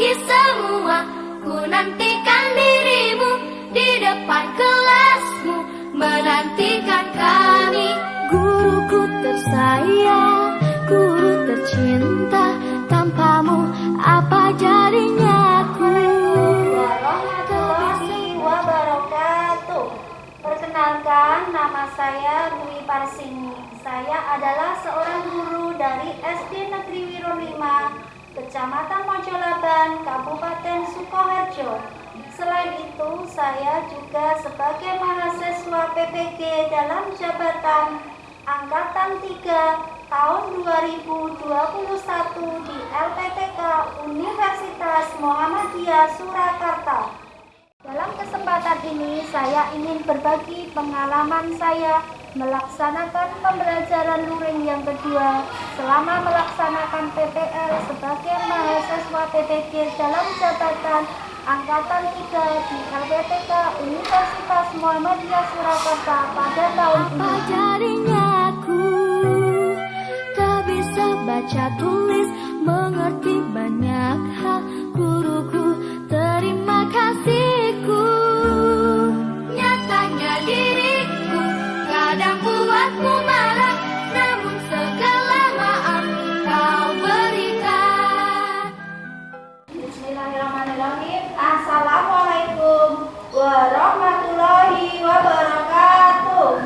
pagi semua, ku nantikan dirimu di depan kelasmu, menantikan kami. Guruku tersayang, guru tercinta, tanpamu apa jadinya aku. Warahmatullahi wabarakatuh. Perkenalkan, nama saya Dwi Parsini. Saya adalah seorang guru dari SD Negeri Wiro 5, Kecamatan Mojolaban, Kabupaten Sukoharjo. Selain itu, saya juga sebagai mahasiswa PPG dalam jabatan Angkatan 3 tahun 2021 di LPTK Universitas Muhammadiyah Surakarta. Dalam kesempatan ini, saya ingin berbagi pengalaman saya melaksanakan pembelajaran luring yang kedua selama melaksanakan PPL sebagai mahasiswa PPG dalam jabatan Angkatan 3 di LPTK Universitas Muhammadiyah Surakarta pada tahun ini. Apa jadinya aku tak bisa baca tulis, mengerti banyak hal. Guruku, terima kasihku. Nyatanya diriku kadang buatmu marah, namun segala maaf kau berikan. Bismillahirrahmanirrahim. Assalamualaikum warahmatullahi wabarakatuh.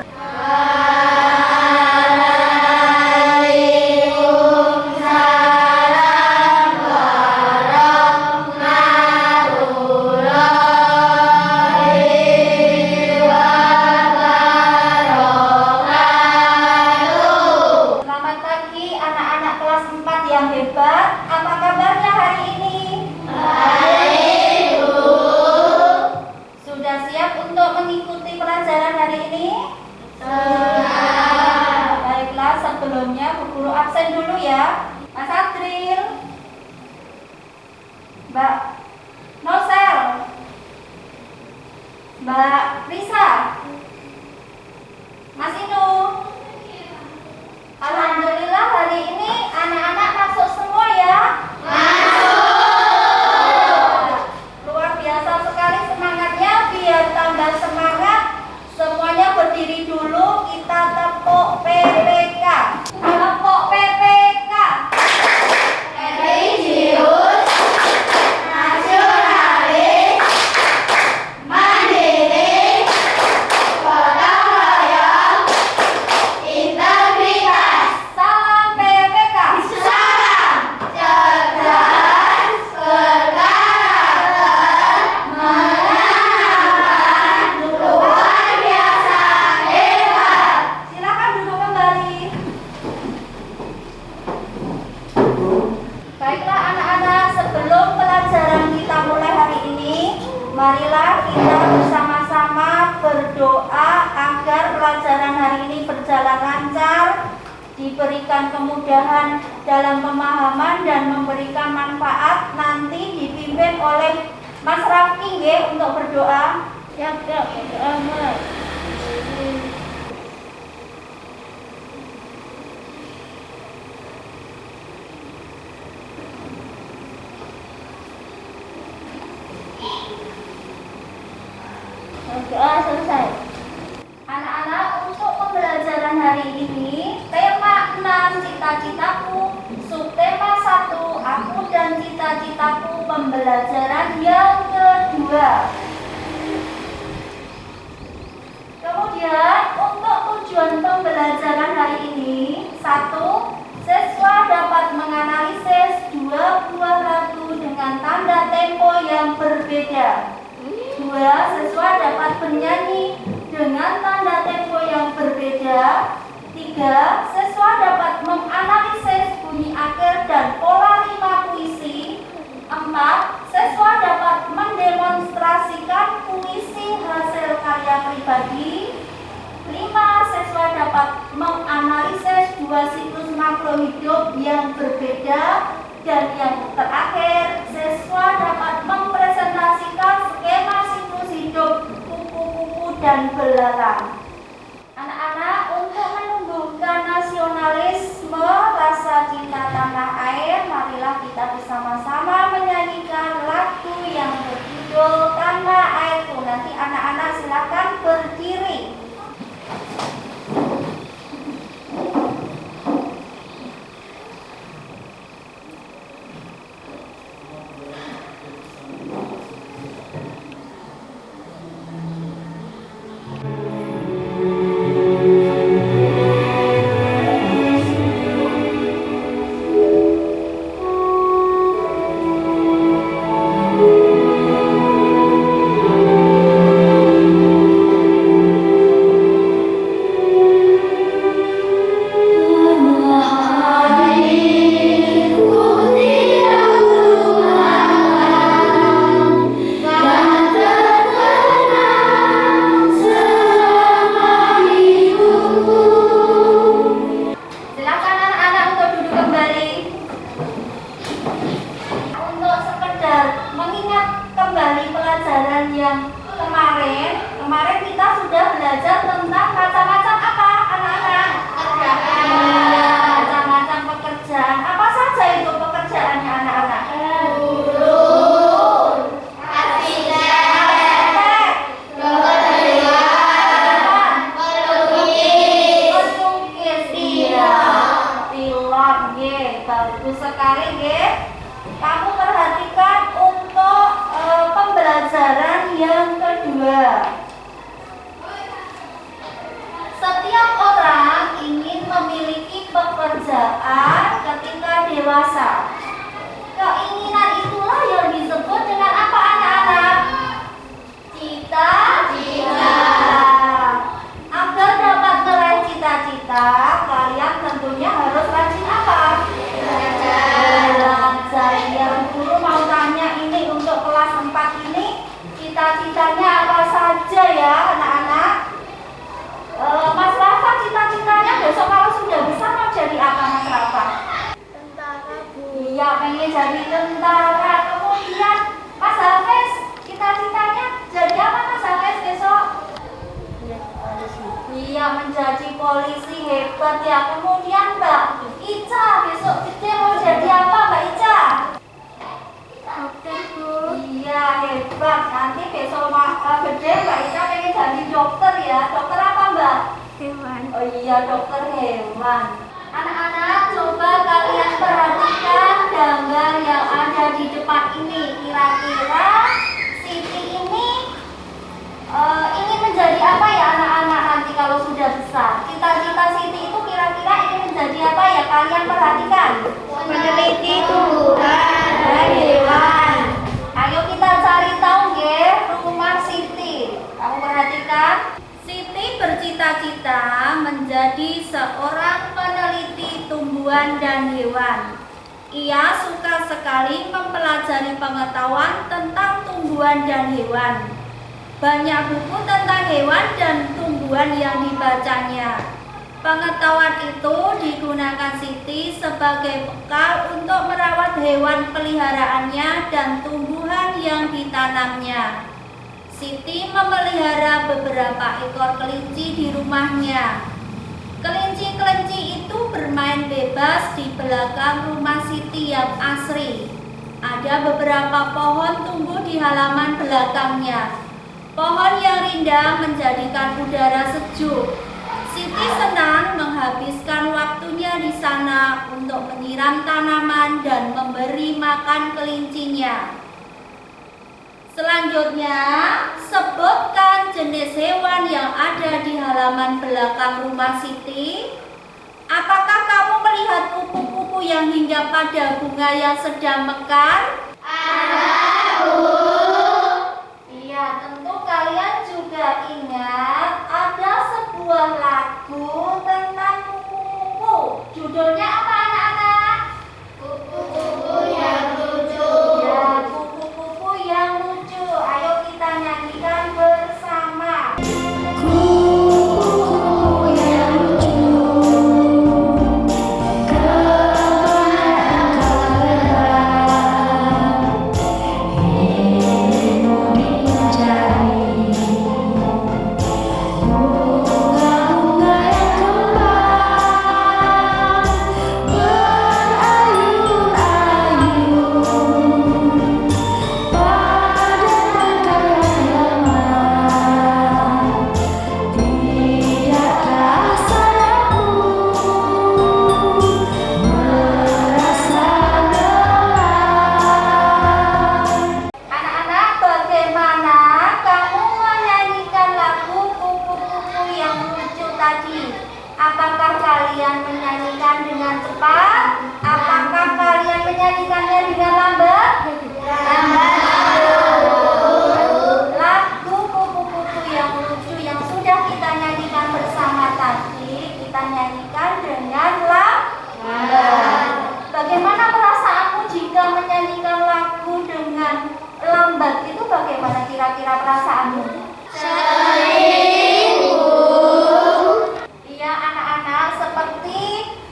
Selamat pagi anak-anak kelas 4 yang hebat. Apa kabarnya hari ini? Sudah siap untuk mengikuti pelajaran hari ini? Baiklah, sebelumnya Bu Guru absen dulu ya. Mas Adril, Mbak Nosel, Mbak Risa, Mas Inu. Alhamdulillah hari ini anak-anak masuk semua ya. Luar biasa sekali semangatnya. Biar tambah semangat, semuanya berdiri dulu. Kita tepuk PPK. Tepuk PPK. Religius, nasionalis, mandiri, gotong royong, integritas. Salam PPK. Salam cerdas, berkarakter, menyenangkan, luar biasa hebat. Silakan duduk kembali. Baiklah anak-anak, sebelum pelajaran kita mulai hari ini, marilah kita bersama-sama berdoa agar pelajaran hari ini berjalan lancar, diberikan kemudahan dalam pemahaman dan memberikan manfaat. Nanti dipimpin oleh Mas Rafki nggih untuk berdoa. Ya, berdoa. Doa selesai. Anak-anak, untuk pembelajaran hari ini, tema 6 cita-citaku, subtema 1 aku dan cita-citaku, pembelajaran yang kedua. Kemudian untuk tujuan pembelajaran hari ini, 1. Siswa dapat menganalisis 2 buah lagu dengan tanda tempo yang berbeda. 2. Siswa dapat bernyanyi dengan tanda tempo yang berbeda. 3. Siswa dapat menganalisis bunyi akhir dan pola rima puisi. 4. Siswa dapat mendemonstrasikan puisi hasil karya pribadi. 5. Siswa dapat menganalisis 2 siklus makro hidup yang berbeda. Dan yang terakhir, siswa dapat mempresentasikan skema siklus hidup kupu-kupu dan belalang. Anak-anak, untuk menumbuhkan nasionalisme, rasa cinta tanah air, marilah kita bersama-sama menyanyikan Kemarin kita sudah belajar tentang macam-macam apa, anak-anak? Iya, macam-macam pekerjaan. Apa saja itu pekerjaannya, anak-anak? Melukis, iya. Pilot, bagus sekali, Kamu perhatikan untuk pembelajaran yang kedua. Setiap orang ingin memiliki pekerjaan ketika dewasa. Keinginan itulah yang disebut dengan apa, anak-anak? Cita-cita. Agar dapat meraih cita-cita, kalian tentunya harus rajin apa? Belajar. Yang guru mau tanya ini untuk kelas 4 ini, cita-citanya apa saja ya, anak-anak? Mas Rafa, cita-citanya besok kalau sudah besar mau jadi apa, Mas Rafa? Tentara, Bu. Iya, pengen jadi tentara. Kemudian Mas Hafiz, cita-citanya jadi apa, Mas Hafiz besok? Iya, menjadi polisi. Hebat ya. Kemudian Mbak Ica, besok gede mau jadi apa, Mbak Ica? Dokter, Bu. Iya, hebat. Nanti besok gede Mbak Ica pengen jadi dokter ya. Dokter apa, Mbak? Hewan. Oh iya, dokter hewan. Anak-anak, coba kalian perhatikan gambar yang ada di depan ini. Kira-kira Siti ini ingin menjadi apa ya, anak-anak, nanti kalau sudah besar? Cita-cita Siti itu kira-kira ingin menjadi apa ya? Kalian perhatikan. Peneliti tumbuhan dan hewan. Ayo kita cari tahu rumah Siti. Kamu perhatikan. Siti bercita-cita menjadi seorang peneliti tumbuhan dan hewan. Ia suka sekali mempelajari pengetahuan tentang tumbuhan dan hewan. Banyak buku tentang hewan dan tumbuhan yang dibacanya. Pengetahuan itu digunakan Siti sebagai bekal untuk merawat hewan peliharaannya dan tumbuhan yang ditanamnya. Siti memelihara beberapa ekor kelinci di rumahnya. Kelinci-kelinci itu bermain bebas di belakang rumah Siti yang asri. Ada beberapa pohon tumbuh di halaman belakangnya. Pohon yang rindang menjadikan udara sejuk. Siti senang menghabiskan waktunya di sana untuk menyiram tanaman dan memberi makan kelincinya. Selanjutnya, sebutkan jenis hewan yang ada di halaman belakang rumah Siti. Apakah kamu melihat kupu-kupu yang hinggap pada bunga yang sedang mekar? Ada, Bu. Iya, tentu kalian juga ingat ada sebuah lagu tentang kupu-kupu. Judulnya apa, anak-anak? Kupu-kupu yang lucu. Ya, kupu-kupu yang lucu. Ayo kita nyanyikan bersama. Kupu-kupu yang lucu. Anak-anak, bagaimana kamu menyanyikan lagu kupu-kupu yang lucu tadi? Apakah kalian menyanyikan dengan cepat? Apakah kalian menyanyikannya dengan lambat? Lagu kupu-kupu yang lucu yang sudah kita nyanyikan bersama tadi, kita nyanyikan dengan lambat. Bagaimana perasaanmu jika menyanyikan lagu dengan lambat? Itu bagaimana kira-kira perasaanmu? Iya, anak-anak, seperti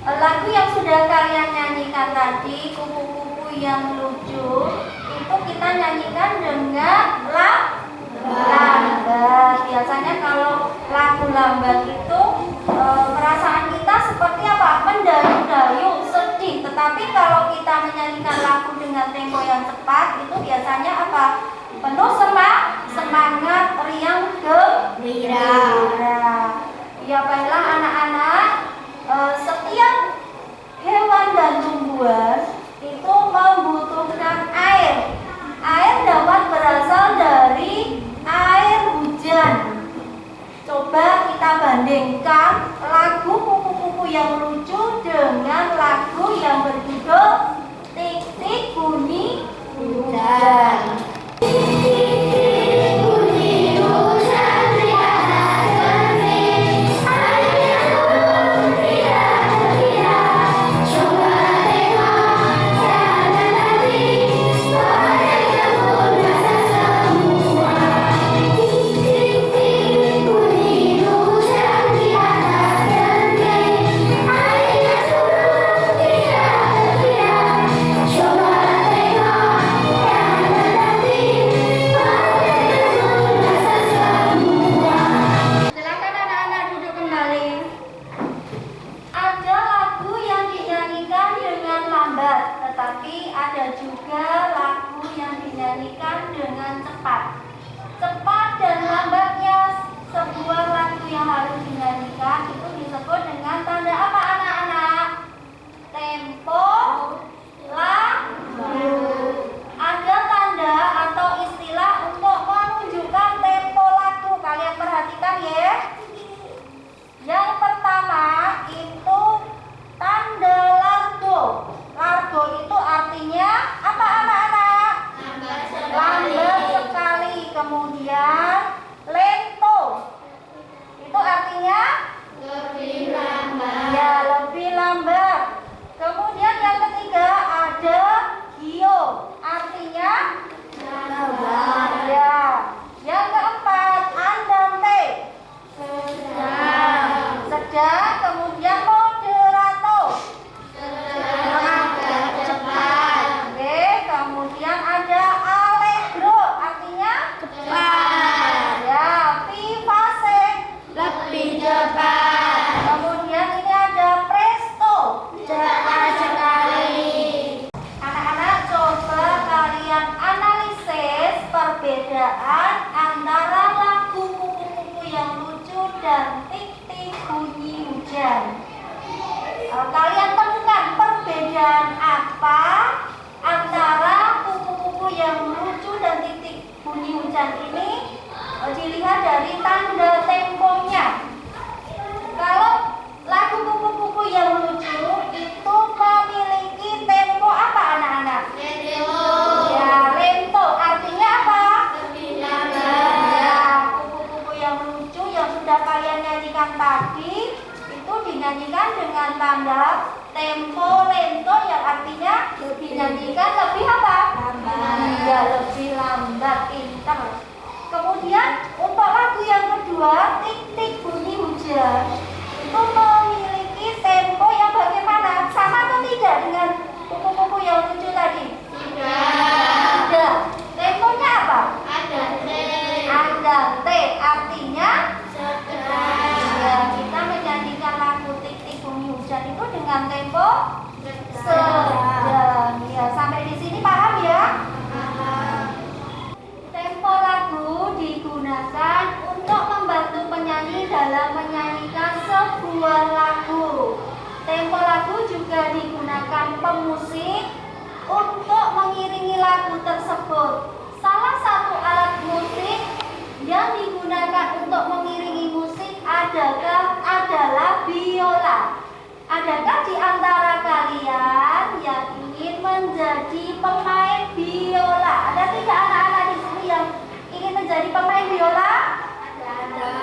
lagu yang sudah kalian nyanyikan tadi, kupu-kupu yang lucu, itu kita nyanyikan dengan lambat. Biasanya biasanya kalau lagu lambat itu perasaan kita seperti apa? Mendayu-dayu, sedih. Tetapi kalau kita menyanyikan lagu dengan tempo yang cepat itu biasanya apa? Penuh semangat, riang, gembira. Ya baiklah anak-anak, setiap hewan dan tumbuhan itu membutuhkan air. Air dapat berasal dari air hujan. Coba kita bandingkan lagu kupu-kupu yang lucu dengan lagu yang berjudul Tik-tik bunyi hujan. Silakan anak-anak duduk kembali. Ada lagu yang dinyanyikan dengan lambat, tetapi ada juga lagu yang dinyanyikan dengan cepat. Cepat dan lambatnya sebuah lagu yang harus dinyanyikan itu disebut dengan tanda apa anak-anak? Tempo lagu. Ada tanda atau istilah untuk menunjukkan tempo lagu. Kalian perhatikan ya. Yang pertama itu tanda largo. Largo itu artinya apa anak-anak? Lambat sekali. Kemudian lento. Itu artinya Lebih lambat. ya lebih lambat. Kemudian yang ketiga ada gio. Artinya Lambat. ya. Yang keempat andante. Sedang. Kemudian moderato. Agak cepat. Oke, kemudian ada allegro. Artinya Cepat. ya, vivace. Lebih cepat. Kemudian ini ada presto. Cepat sekali. Anak-anak coba kalian analisis perbedaan antara lagu kupu-kupu yang lucu dan tik-tik bunyi hujan. Kalian temukan perbedaan apa antara kupu-kupu yang lucu dan tik-tik bunyi hujan ini? Dilihat dari tanda temponya. Kalau lagu kupu-kupu yang lucu itu memiliki tempo apa anak-anak? Ya, lento. Artinya apa? Lebih Ya, lambat. kupu-kupu yang lucu yang sudah kalian nyanyikan tadi itu dinyanyikan dengan tanda tempo lento yang artinya dinyanyikan lebih apa? Lambat. Ya, lebih lambat, pintar. Kemudian untuk lagu yang kedua, tik-tik bunyi hujan itu memiliki tempo yang bagaimana? Sama atau tidak dengan kupu-kupu yang lucu tadi? Tidak. Temponya apa? Andante. Artinya ya, kita menyanyikan lagu tik-tik bunyi hujan itu dengan tempo sedang. Ya, sampai di sini paham ya? Tempo lagu digunakan untuk membantu penyanyi dalam menyanyikan sebuah lagu. Tempo lagu juga digunakan pemusik untuk mengiringi lagu tersebut. Salah satu alat musik yang digunakan untuk mengiringi musik adalah biola. Adakah di antara kalian yang ingin menjadi pemain biola? Ada tidak anak-anak di sini yang ingin menjadi pemain biola?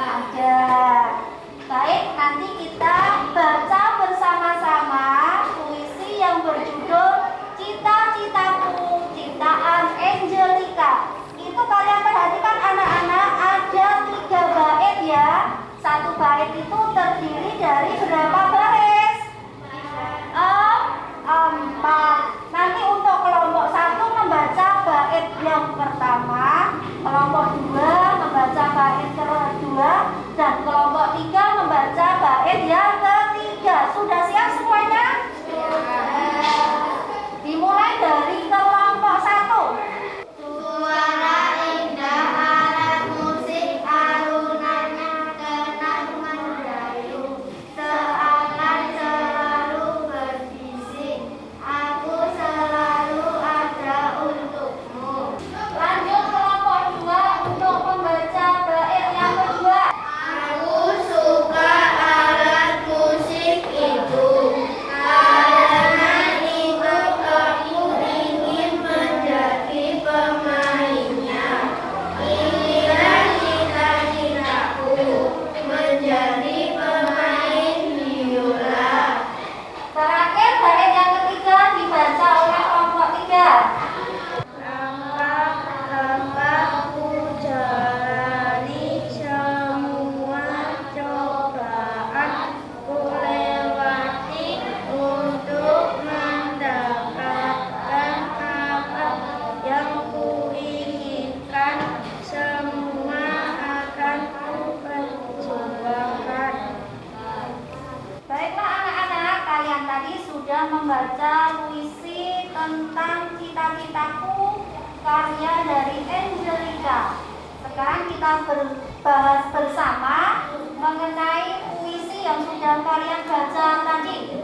Ada. Baik, nanti kita baca bersama-sama puisi yang berjudul Cita-citaku, ciptaan Angelica. Itu kalian perhatikan anak-anak, ada 3 bait ya. Satu bait itu terdiri dari berapa baris? 4. Nanti untuk kelompok 1 membaca bait yang pertama, kelompok 2 membaca bait kedua, tentang cita-citaku karya dari Angelica. Sekarang kita berbahas bersama mengenai puisi yang sudah kalian baca tadi.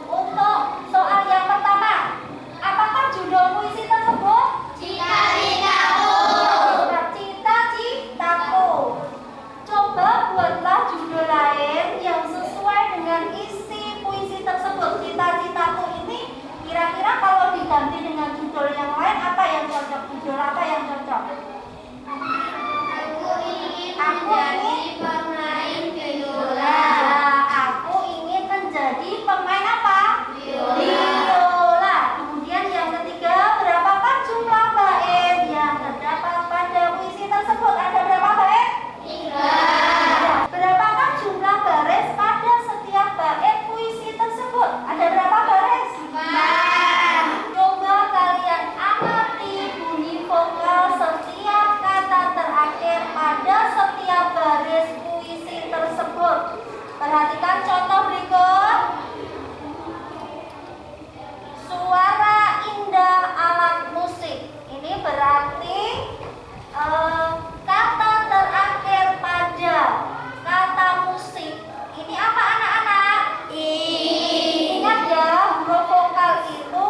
Untuk soal yang pertama, apakah judul puisi tersebut? Cita-citaku. Cita-citaku. Coba buatlah judul lain yang sesuai dengan isi puisi tersebut. Cita-citaku ini kira-kira kalau diganti dengan judul yang lain apa yang cocok? Judul apa yang cocok? Aku ingin menjadi pemain biola. Aku ingin menjadi pemain apa? Biola. Biola. Kemudian yang ketiga, berapakah jumlah bait yang terdapat pada puisi tersebut? Ada berapa bait? 3. Berapakah jumlah baris pada setiap bait puisi tersebut? Ada berapa baris? 4. Coba kalian amati bunyi vokal setiap kata terakhir pada setiap baris puisi tersebut. Perhatikan contoh berikut. Suara indah alat musik. Ini berarti kata terakhir pada kata musik. Ini apa anak-anak? Ingat ya, huruf vokal itu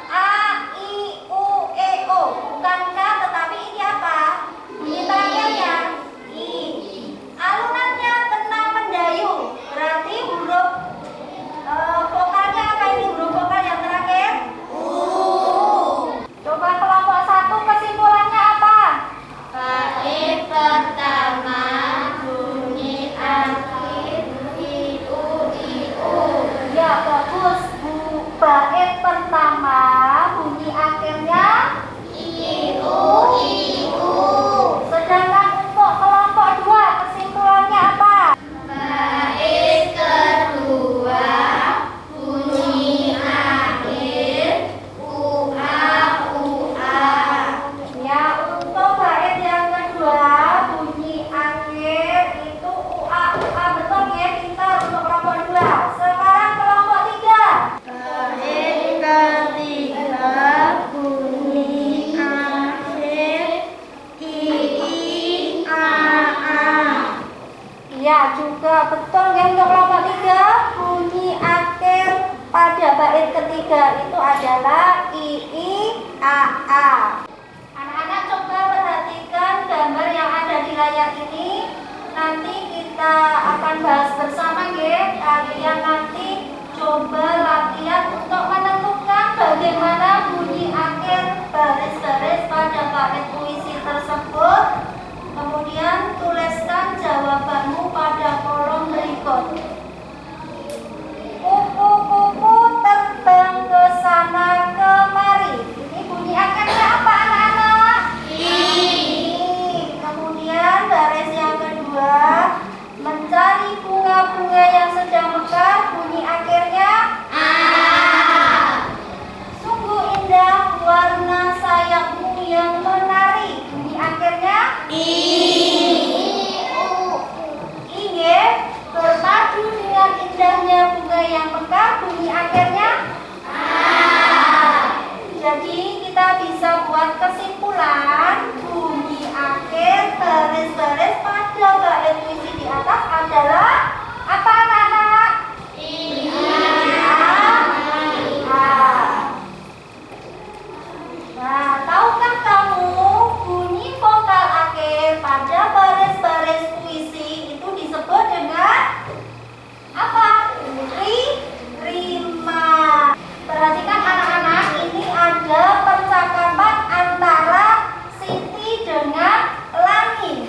A, I, U, E, O. Bukan K, tetapi ini apa? Bunyi terakhirnya I. Alunannya tenang mendayu. Berarti huruf vokalnya apa ini? Huruf vokal yang terakhir? Coba kelompok 1 kesimpulannya apa? Bait pertama bunyi akhir iu iu. Ya, bagus. Bait pertama bunyi akhirnya Iu iu. sedangkan untuk kelompok 2 kesimpulannya apa? Bait kedua bunyi akhir ua ua. Ya, untuk bait yang kedua bunyi akhir itu ua ua. Betul ya, pintar untuk kelompok 2. Sekarang kelompok 3. Bait ketiga bunyi akhir ii a a. Ya, juga betul ya untuk kelompok 3. Bunyi akhir pada bait ketiga itu adalah i a a. Anak-anak coba perhatikan gambar yang ada di layar ini. Nanti kita akan bahas bersama ya. Kalian nanti coba latihan untuk menentukan bagaimana bunyi akhir baris-baris pada bait puisi tersebut. Kemudian tuliskan jawabanmu pada kolom berikut. Kupu-kupu terbang ke sana kemari. Ini bunyi akhirnya apa anak-anak? I. Kemudian baris yang kedua, mencari bunga-bunga yang sedang mekar. Bunyi akhirnya A. sungguh indah warna sayapmu yang menari. Bunyi akhirnya Iye, berpadu dengan indahnya bunga yang mekar. Bunyi akhirnya Jadi kita bisa buat kesimpulan bunyi akhir baris-baris pada bait puisi di atas adalah apa anak-anak? Nah, tahukah kamu bunyi vokal akhir pada baris-baris puisi itu disebut dengan apa? Rima. Perhatikan anak-anak, ini ada percakapan antara Siti dengan Lani.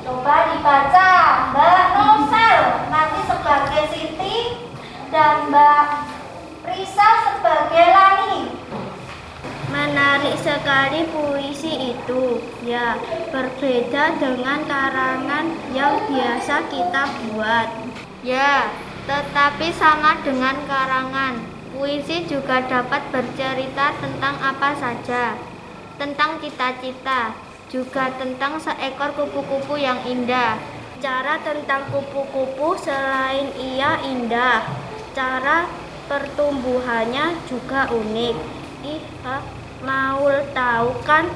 Coba dibaca, Mbak Nosel nanti sebagai Siti dan Mbak Risa sebagai Lani. Menarik sekali puisi itu. Ya, berbeda dengan karangan yang biasa kita buat. Ya, tetapi sama dengan karangan. Puisi juga dapat bercerita tentang apa saja. Tentang cita-cita, juga tentang seekor kupu-kupu yang indah. Cara tentang kupu-kupu selain ia indah, cara pertumbuhannya juga unik. Mau tahu kan?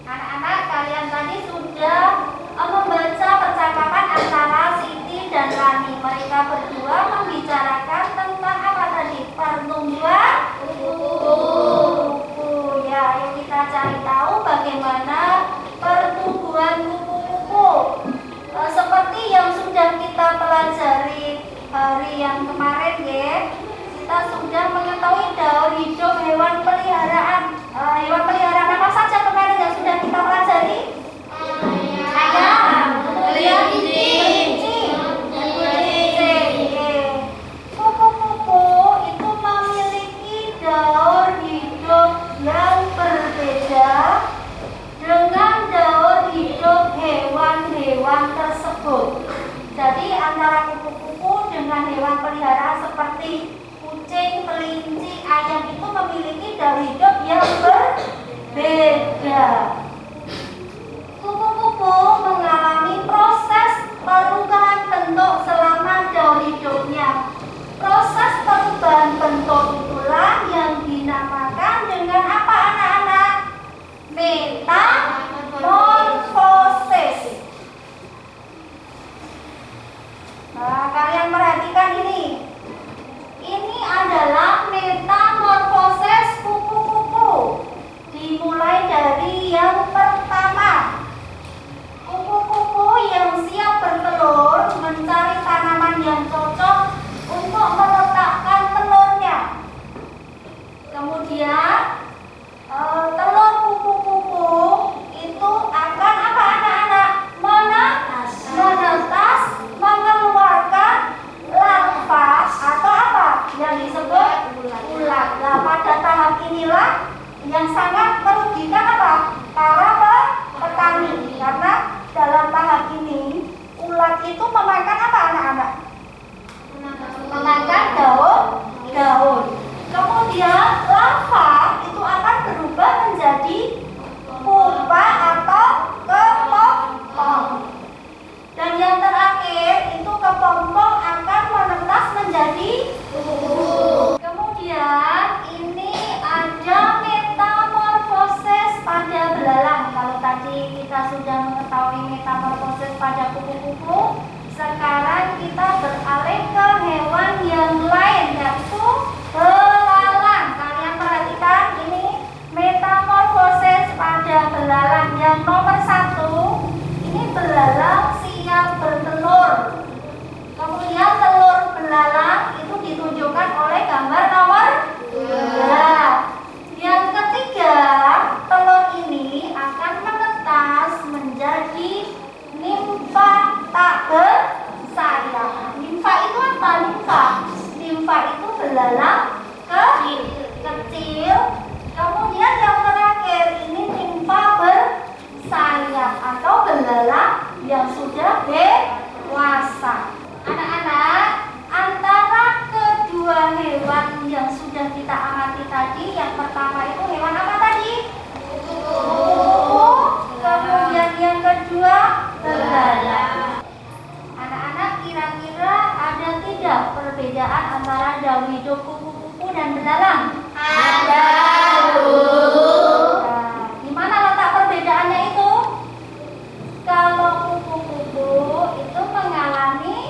Anak-anak, kalian tadi sudah membaca percakapan antara Siti dan Rani. Mereka berdua membicarakan tentang apa tadi? Pertumbuhan kupu-kupu. Ya, ayo kita cari tahu bagaimana pertumbuhan kupu-kupu. Seperti yang sudah kita pelajari hari yang kemarin, ya. Kita sudah mengetahui daur hidup hewan peliharaan. Hewan peliharaan apa saja kemarin yang sudah kita pelajari? Ayam, kemudian kelinci, dan kucing. Kupu-kupu itu memiliki daur hidup yang berbeda dengan daur hidup hewan-hewan tersebut. Jadi antara kupu-kupu dengan hewan peliharaan seperti kucing, kelinci, ayam itu memiliki daur hidup yang berbeda. Kupu-kupu mengalami proses perubahan bentuk selama daur hidupnya. Proses perubahan bentuk itulah yang dinamakan dengan apa, anak-anak? Metamorfosis. Nah, kalian perhatikan ini. Ini adalah metamorfosis kupu-kupu. Dimulai dari yang pertama. Kupu-kupu yang siap bertelur mencari tanaman yang cocok untuk meletakkan telurnya. Kemudian telur kupu-kupu itu akan apa, anak-anak? Menetas, mengeluarkan larva atau apa yang disebut ulat. Nah, pada tahap inilah yang sangat merugikan apa? Para petani, karena dalam tahap ini ulat itu memakan apa, anak-anak? Memakan daun. Kemudian larva itu akan berubah menjadi pupa atau kepompong. Dan yang terakhir itu kepompong akan menetas menjadi kupu. Kemudian ini ada metamorfosis pada belalang. Kalau tadi kita sudah mengetahui metamorfosis pada kupu-kupu, sekarang kita beralih ke hewan yang lain, yaitu belalang. Kalian perhatikan ini metamorfosis pada belalang. Yang nomor 1, ini belalang siap bertelur. Kemudian telur belalang itu ditunjukkan oleh gambar nomor 2. Yang ketiga, telur ini akan menetas menjadi nimfa tak bersayap. Nimfa itu apa? Nimfa itu belalang kecil. Kemudian yang terakhir ini nimfa bersayap atau belalang yang sudah dewasa. Anak-anak, antara kedua hewan yang sudah kita amati tadi, yang pertama itu hewan apa tadi? Kupu-kupu. Kemudian yang kedua belalang. Anak-anak, kira-kira ada tidak perbedaan antara daur hidup kupu-kupu dan belalang? Ada, Bu. Nah, di mana letak perbedaannya itu? Kalau kupu-kupu itu mengalami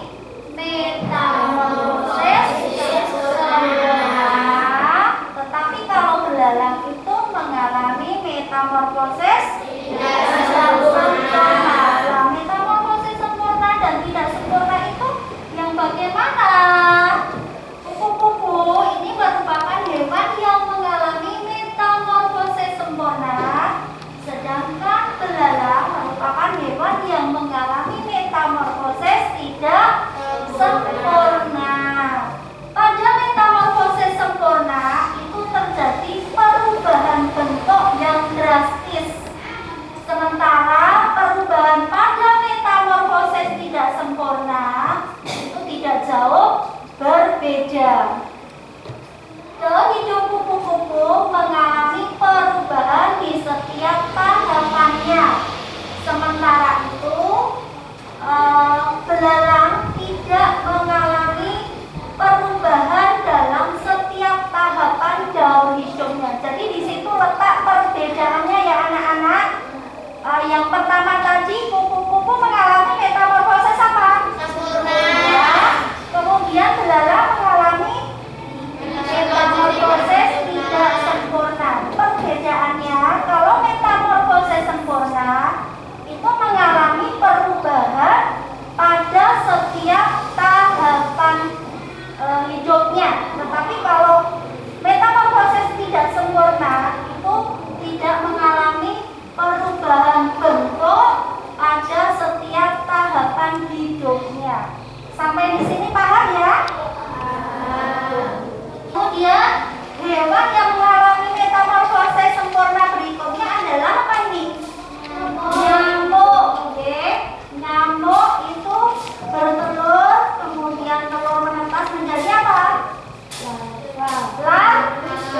pertama tadi kupu-kupu mengalami metamorfosis apa? Sempurna. Ya. Kemudian belalang mengalami metamorfosis tidak sempurna. Perbedaannya, kalau metamorfosis sempurna itu mengalami perubahan pada setiap tahapan hidupnya. Tetapi kalau metamorfosis tidak sempurna itu tidak mengalami perubahan bentuk pada setiap tahapan hidupnya. Sampai di sini paham ya? Kemudian hewan yang mengalami metamorfosis sempurna berikutnya adalah apa ini? Nyamuk. Oke. Nyamuk itu bertelur, kemudian telur menetas menjadi apa?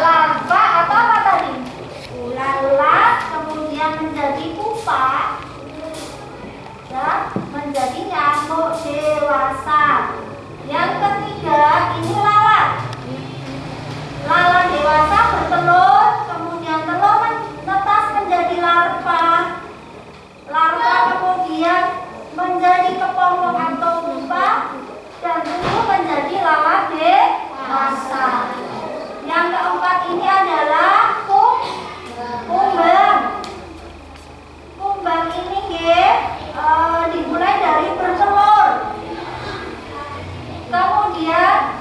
Larva atau apa tadi? Ulat, kemudian menjadi pupa dan menjadi nyamuk dewasa. Yang ketiga ini lalat. Lalat dewasa bertelur, kemudian telur menetas menjadi larva. Larva kemudian menjadi kepompong atau pupa dan tumbuh menjadi lalat dewasa. Yang keempat ini adalah kumbang. Kumbang ini dimulai dari bertelur. Kemudian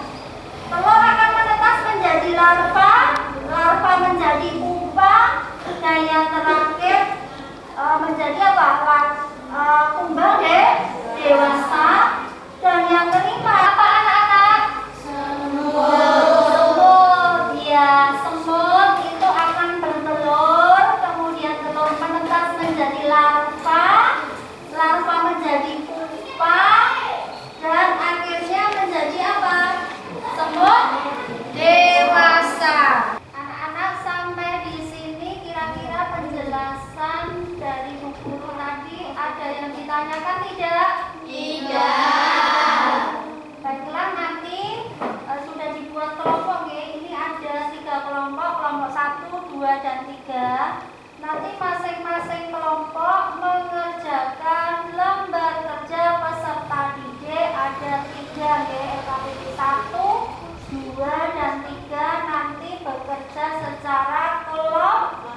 telur akan menetas menjadi larva, larva menjadi pupa, dan yang terakhir menjadi apa? Kumbang dewasa. Dan yang kelima apa anak-anak? Semut. Ya, semut itu akan bertelur, kemudian telur menetas menjadi larva, larva menjadi pupa, dan akhirnya menjadi apa? Semut dewasa. Anak-anak sampai di sini kira-kira penjelasan dari Bu Guru tadi ada yang ditanyakan tidak? Tidak. Baiklah, nanti sudah dibuat kelompok ya. Ini ada 3 kelompok, kelompok 1, 2, dan 3. Nanti masing-masing kelompok mengerjakan lembar kerja peserta didik ada 3 ya, LKPD 1, 2, dan 3 nanti bekerja secara kelompok.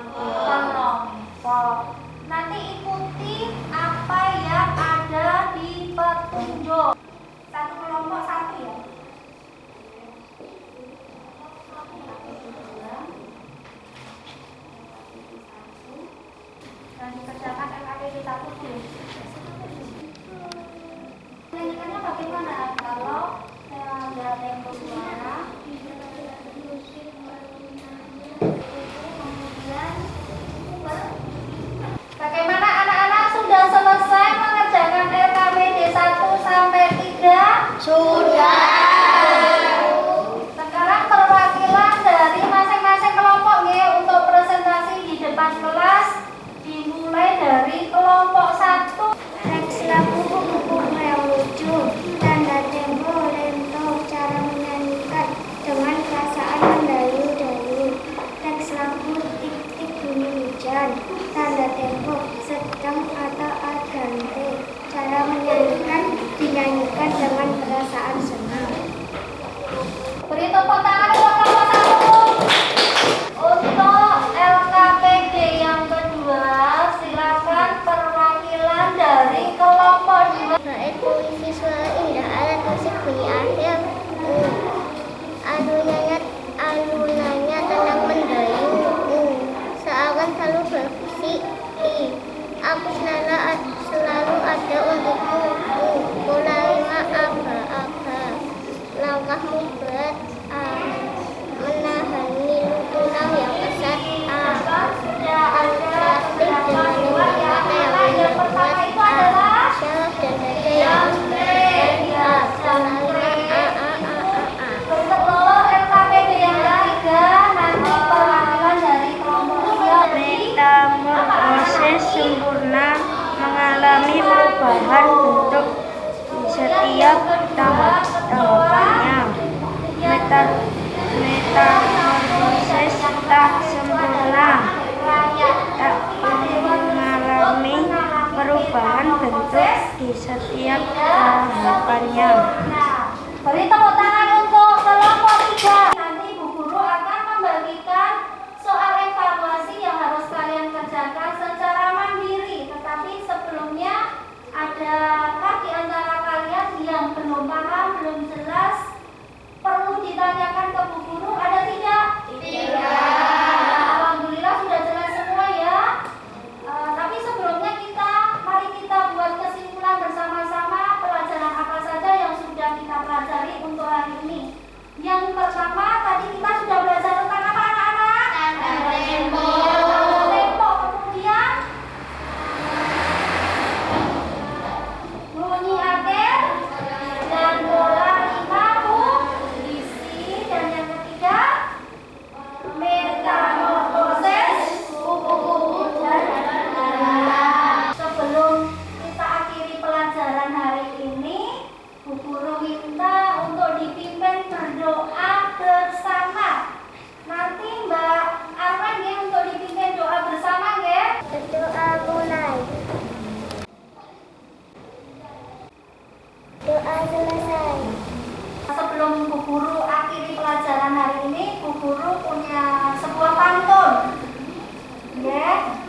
Nanti ikuti apa yang ada di petunjuk. Satu kelompok 1 ya. Dan dikerjakan LKPD 1 dulu. Pendidikannya bagaimana? Kalau ada tempo suara, kemudian bagaimana anak-anak sudah selesai mengerjakan LKPD 1 sampai 3? Sudah. Sekarang perwakilan dari masing-masing kelompok ya untuk presentasi di depan kelas dimulai dari kelompok 1. Teks lagu buku yang lucu, tanda tempo, lento, cara menyanyikan dengan perasaan mendayu-dayu. Teks lagu tik-tik bunyi hujan, tanda tempo, sedang atau agante. Cara menyanyikan dinyanyikan dengan perasaan senang. Beri tepuk tangan untuk kelompok 1. Untuk LKPD yang kedua, silakan perwakilan dari kelompok 2. Bait puisi suara indah, alat musik bunyi akhir. Alunannya tenang mendayu. Seakan selalu berfungsi. Aku selalu ada untukmu. Mulainya aba-aba. Langkahmu berat. Menahani tulang yang kesat. Sudah ada Dengan dua yang mana yang pertama itu adalah syaraf dan dada yang bertelur. LKPD yang ketiga nanti perwakilan dari kelompok 3. Metamorfosis sempurna mengalami perubahan bentuk setiap tahapannya. Metamorfosis tak sempurna tak mengalami perubahan bentuk di setiap tahapannya. Beri tepuk tangan untuk kelompok 3. Nanti Bu Guru akan membagikan soal evaluasi yang harus kalian kerjakan secara mandiri. Tetapi sebelumnya, adakah di antara kalian yang belum paham, belum jelas, perlu ditanyakan ke Bu Guru? Ada tidak? Tidak. Alhamdulillah sudah jelas semua ya. Tapi sebelumnya mari kita buat kesimpulan bersama-sama pelajaran apa saja yang sudah kita pelajari untuk hari ini. Yang pertama tadi kita sudah belajar tentang apa anak-anak? Tanda tempo. Tanda tempo. Kemudian bunyi akhir dan bola 5 posisi. Dan yang ketiga metamorfosis kupu-kupu dan darah. Sebelum kita akhiri pelajaran hari ini, Bu Guru minta untuk dipimpin berdoa bersama. Nanti Mbak Arman ya untuk dipimpin doa bersama ya. Berdoa mulai. Doa selesai. Sebelum Bu Guru akhiri pelajaran hari ini, Bu Guru punya sebuah pantun. Ya.